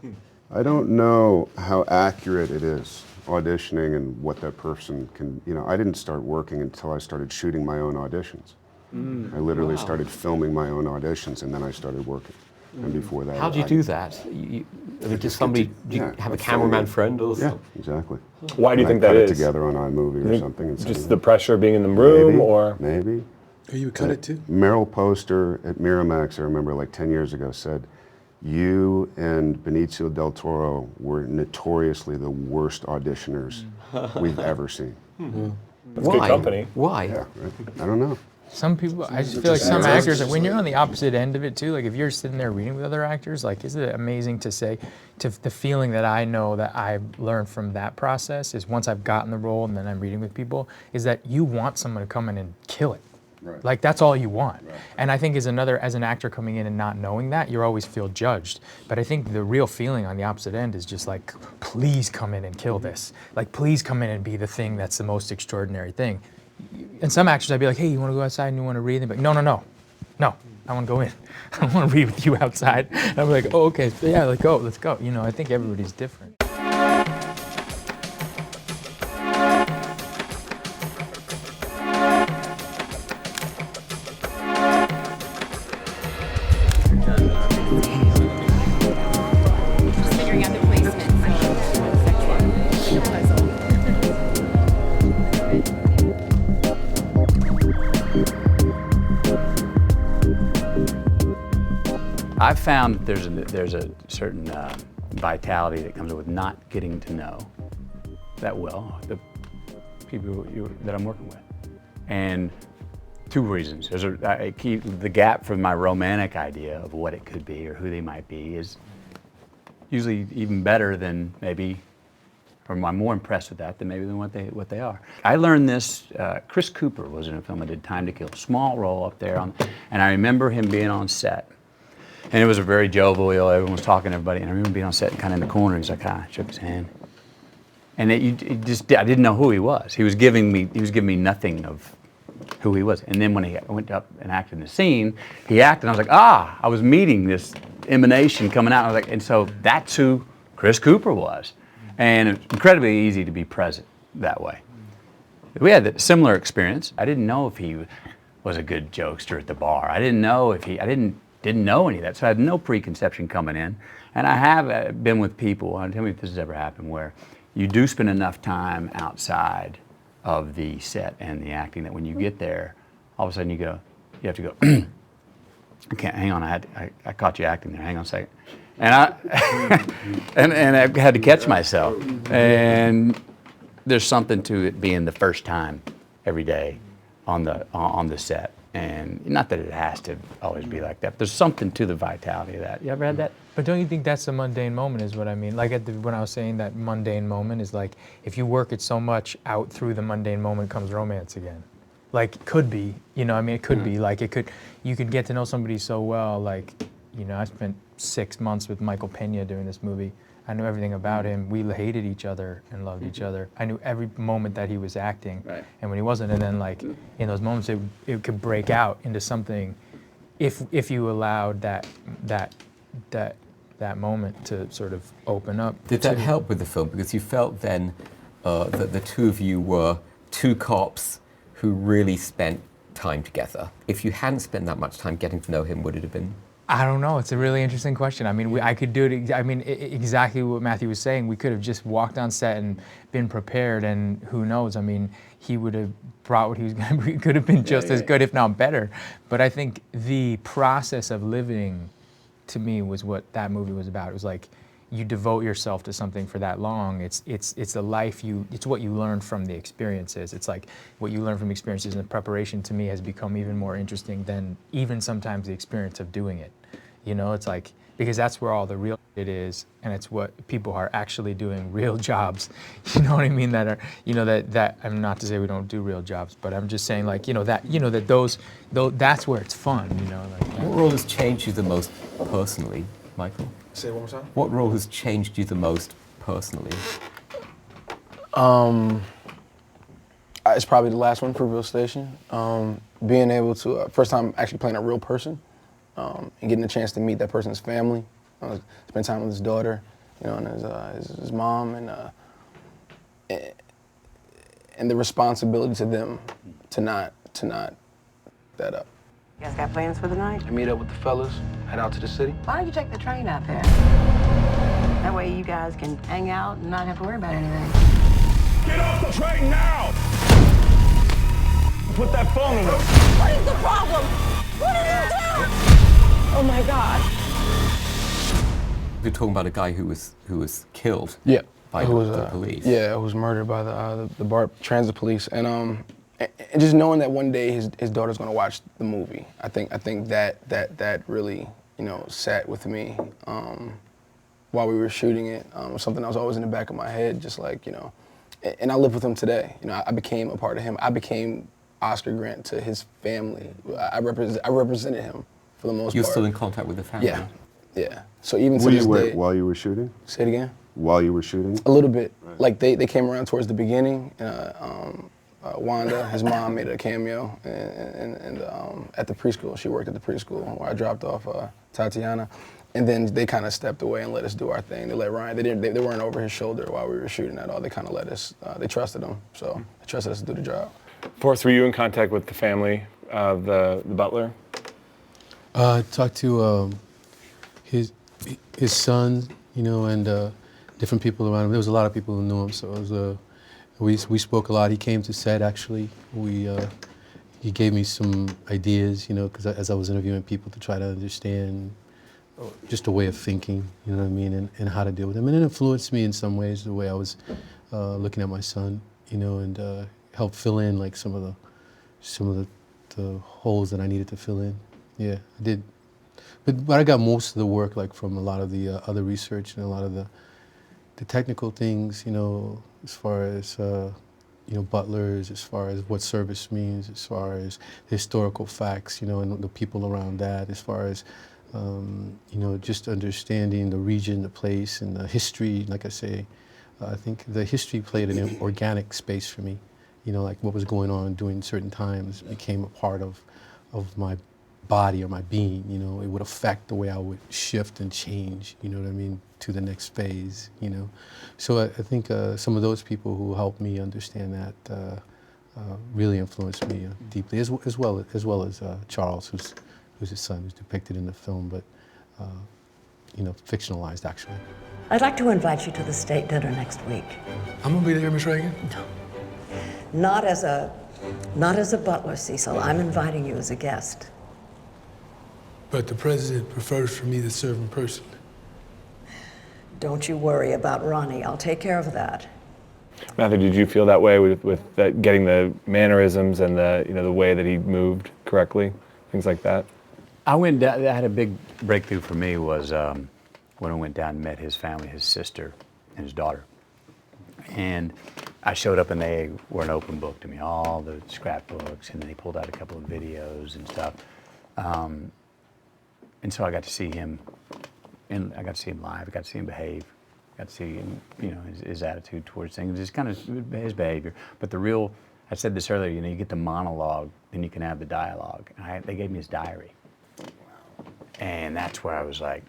I don't know how accurate it is, auditioning and what that person can, you know, I didn't start working until I started shooting my own auditions. I literally started filming my own auditions and then I started working. And before that, how do you do that? Do you have a cameraman friend or something? Yeah, exactly. Why do you think that is? Put it together on iMovie or something. And just the pressure of being in the room, or maybe. Oh, you would cut it too? Meryl Poster at Miramax, I remember like 10 years ago, said, "You and Benicio del Toro were notoriously the worst auditioners we've ever seen." That's good company. Why? Yeah, right. I don't know. Some people, I just feel like some actors, when you're on the opposite end of it too, like if you're sitting there reading with other actors, like isn't it amazing to say, the feeling that I know that I've learned from that process is once I've gotten the role and then I'm reading with people, is that you want someone to come in and kill it. Right. Like that's all you want. Right. And I think as an actor coming in and not knowing that, you always feel judged. But I think the real feeling on the opposite end is just like, please come in and kill this. Like please come in and be the thing that's the most extraordinary thing. And some actors, I'd be like, "Hey, you want to go outside and you want to read?" And they'd be like, no, I want to go in. I want to read with you outside. And I'm like, "Oh, okay, so yeah, let's go. You know, I think everybody's different. Figuring out the placement. I've found there's a certain vitality that comes with not getting to know that well the people that I'm working with, and 2 reasons. The gap from my romantic idea of what it could be or who they might be is usually even better than maybe, or I'm more impressed with that than maybe than what they are. I learned this. Chris Cooper was in a film I did, Time to Kill, small role up there, and I remember him being on set. And it was a very jovial, everyone was talking to everybody, and I remember being on set and kind of in the corner, he's like, shook his hand. And I didn't know who he was. He was giving me nothing of who he was. And then when he went up and acted in the scene, he acted, and I was like, I was meeting this emanation coming out. I was like, and so that's who Chris Cooper was. And it's incredibly easy to be present that way. We had a similar experience. I didn't know if he was a good jokester at the bar. I didn't know if I didn't know any of that, so I had no preconception coming in. And I have been with people, and tell me if this has ever happened, where you do spend enough time outside of the set and the acting that when you get there, all of a sudden you have to go, I can't, hang on, I caught you acting there, hang on a second. And I had to catch myself. And there's something to it being the first time every day on the set. And not that it has to always be like that, but there's something to the vitality of that. You ever had that? But don't you think that's a mundane moment is what I mean? Like when I was saying that mundane moment is like, if you work it so much, out through the mundane moment comes romance again. Like, it could be, you know, I mean, it could be, like, you could get to know somebody so well, like, you know, I spent 6 months with Michael Pena doing this movie. I knew everything about him. We hated each other and loved each other. I knew every moment that he was acting and when he wasn't. And then, like, in those moments, it could break out into something if you allowed that moment to sort of open up. Did that help with the film? Because you felt then that the two of you were two cops who really spent time together. If you hadn't spent that much time getting to know him, would it have been? I don't know. It's a really interesting question. I mean, I could do it. I mean, exactly what Matthew was saying. We could have just walked on set and been prepared, and who knows? I mean, he would have brought what he was going to bring. Could have been just as good, if not better. But I think the process of living, to me, was what that movie was about. It was like, you devote yourself to something for that long. It's the life it's what you learn from the experiences. It's like what you learn from experiences, and the preparation to me has become even more interesting than even sometimes the experience of doing it. You know, it's like, because that's where all the real shit is, and it's what people are actually doing, real jobs. You know what I mean? That are, you know, that I'm not to say we don't do real jobs, but I'm just saying, like, that that's where it's fun. You know, like. What role has changed you the most personally, Michael? Say it one more time. What role has changed you the most personally? It's probably the last one, Fruitville Station. Being able to, first time actually playing a real person, and getting a chance to meet that person's family, spend time with his daughter, you know, and his mom, and the responsibility to them to not that up. You guys got plans for the night? I meet up with the fellas, head out to the city. Why don't you take the train out there? That way you guys can hang out and not have to worry about anything. Get off the train now! Put that phone in it. What is the problem? What did you do? Oh my God. You're talking about a guy who was killed. Yeah. By the police. Yeah, who was murdered by the BART transit police, and just knowing that one day his daughter's gonna watch the movie, I think that really, you know, sat with me while we were shooting it. It was something that was always in the back of my head, just like, you know, and I live with him today. You know, I became a part of him. I became Oscar Grant to his family. I represented him for the most part. You're still in contact with the family? Yeah. So even to this day. While you were shooting? Say it again? While you were shooting? A little bit. Right. Like they came around towards the beginning. Wanda, his mom, made a cameo, and at the preschool. She worked at the preschool where I dropped off Tatiana, and then they kind of stepped away and let us do our thing. They let Ryan. They weren't over his shoulder while we were shooting at all. They kind of let us. They trusted him, so they trusted us to do the job. Forrest, were you in contact with the family of the butler? I talked to his son, you know, and different people around him. There was a lot of people who knew him, so it was we spoke a lot. He came to set, actually. He gave me some ideas, you know, because as I was interviewing people to try to understand just a way of thinking, you know what I mean, and how to deal with them. And it influenced me in some ways, the way I was looking at my son, you know, and helped fill in like some of the holes that I needed to fill in. Yeah, I did. But I got most of the work like from a lot of the other research and a lot of the technical things, you know, as far as you know, butlers, as far as what service means, as far as historical facts, you know, and the people around that, as far as you know, just understanding the region, the place, and the history. Like I say, I think the history played an organic space for me. You know, like what was going on during certain times became a part of my body or my being. You know, it would affect the way I would shift and change, you know what I mean, to the next phase, you know. So I think some of those people who helped me understand that really influenced me deeply, as well as Charles, who's his son, who's depicted in the film, but you know, fictionalized actually. I'd like to invite you to the state dinner next week. I'm gonna be there, Miss Reagan? No. Not as a butler, Cecil. I'm inviting you as a guest. But the president prefers for me to serve in person. Don't you worry about Ronnie. I'll take care of that. Matthew, did you feel that way with that, getting the mannerisms and the, you know, the way that he moved correctly, things like that? I went down, that had a big breakthrough for me was when I went down and met his family, his sister and his daughter. And I showed up and they were an open book to me, all the scrapbooks, and they pulled out a couple of videos and stuff. And so I got to see him, and I got to see him live, I got to see him behave, I got to see him, you know, his attitude towards things, just kind of his behavior. But the real, I said this earlier, you know, you get the monologue, then you can have the dialogue. And they gave me his diary. And that's where I was like,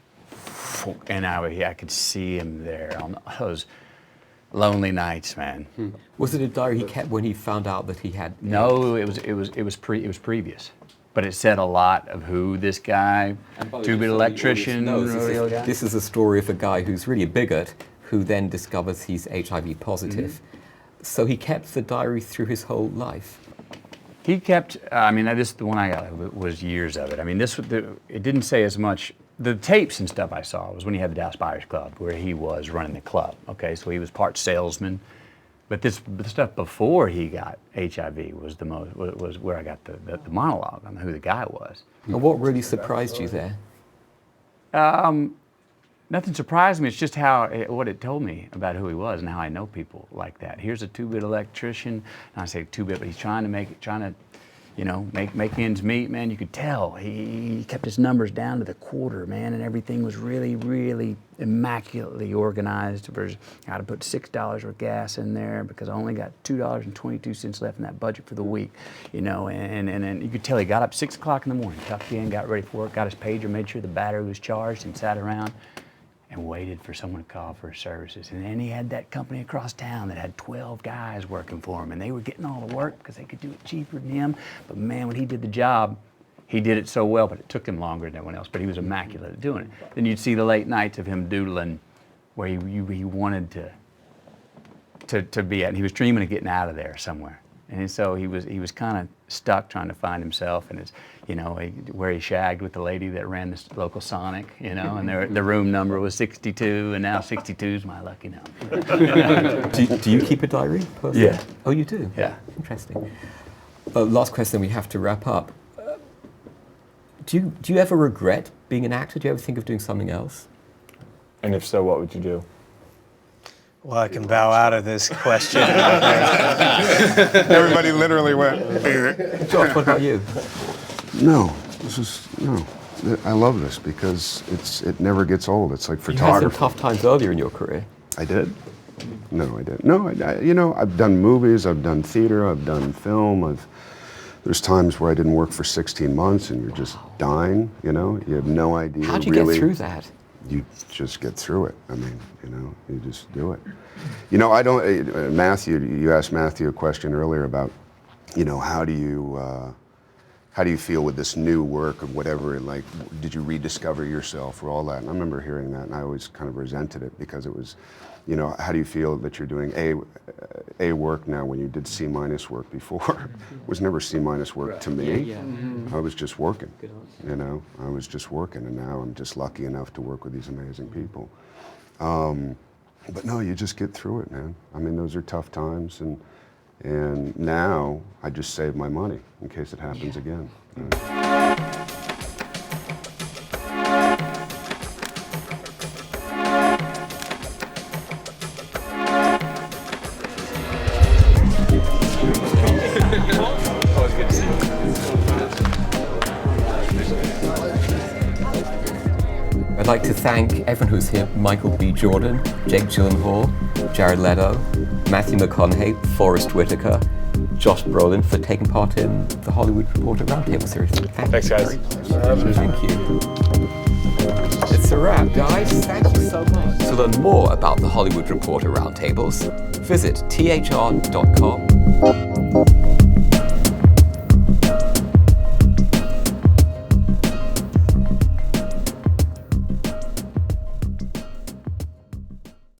and I could see him there on those lonely nights, man. Was it a diary he kept when he found out that he had? No, it was previous, but it said a lot of who this guy, two-bit electrician, rodeo guy. This is a story of a guy who's really a bigot, who then discovers he's HIV positive. So he kept the diary through his whole life. He kept, I mean, this the one I got was years of it. I mean, it didn't say as much. The tapes and stuff I saw was when he had the Dallas Buyers Club, where he was running the club. Okay, so he was part salesman, but the stuff before he got HIV was was where I got the monologue on who the guy was. And what really surprised you there? Nothing surprised me. It's just what it told me about who he was and how I know people like that. Here's a two-bit electrician, and I say two-bit, but he's trying to, you know, make ends meet, man. You could tell he kept his numbers down to the quarter, man, and everything was really, really immaculately organized. I had to put $6 of gas in there because I only got $2.22 left in that budget for the week, you know. And you could tell he got up 6 o'clock in the morning, tucked in, got ready for work, got his pager, made sure the battery was charged, and sat around and waited for someone to call for his services. And then he had that company across town that had 12 guys working for him, and they were getting all the work because they could do it cheaper than him. But man, when he did the job, he did it so well, but it took him longer than everyone else, but he was immaculate at doing it. Then you'd see the late nights of him doodling where he wanted to be at, and he was dreaming of getting out of there somewhere. And so he was kind of stuck trying to find himself, and you know, where he shagged with the lady that ran this local Sonic, you know, and the room number was 62, and now 62 is my lucky number. do you keep a diary? Personally? Yeah. Oh, you do? Yeah. Interesting. Last question, we have to wrap up. Do you ever regret being an actor? Do you ever think of doing something else? And if so, what would you do? Well, I can bow out of this question. Everybody literally went. Josh, what about you? No, I love this because it never gets old. It's like photography. You had some tough times earlier in your career. I did? No, I didn't. No, you know, I've done movies, I've done theater, I've done film. There's times where I didn't work for 16 months and you're just dying, you know? You have no idea. How'd you get through that? You just get through it. I mean, you know, you just do it. You know, I don't, Matthew, you asked Matthew a question earlier about, you know, how do you feel with this new work of whatever, like, did you rediscover yourself or all that? And I remember hearing that, and I always kind of resented it because it was, you know, how do you feel that you're doing A work now when you did C- work before? It was never C- work to me. I was just working, you know, I was just working, and now I'm just lucky enough to work with these amazing people. But no, you just get through it, man. I mean, those are tough times, and now I just save my money in case it happens again. I'd like to thank everyone who's here: Michael B. Jordan, Jake Gyllenhaal, Jared Leto, Matthew McConaughey, Forrest Whitaker, Josh Brolin for taking part in the Hollywood Reporter Roundtable series. Thanks, guys. Thank you. It's a wrap, guys. Thank you so much. To learn more about the Hollywood Reporter Roundtables, visit thr.com.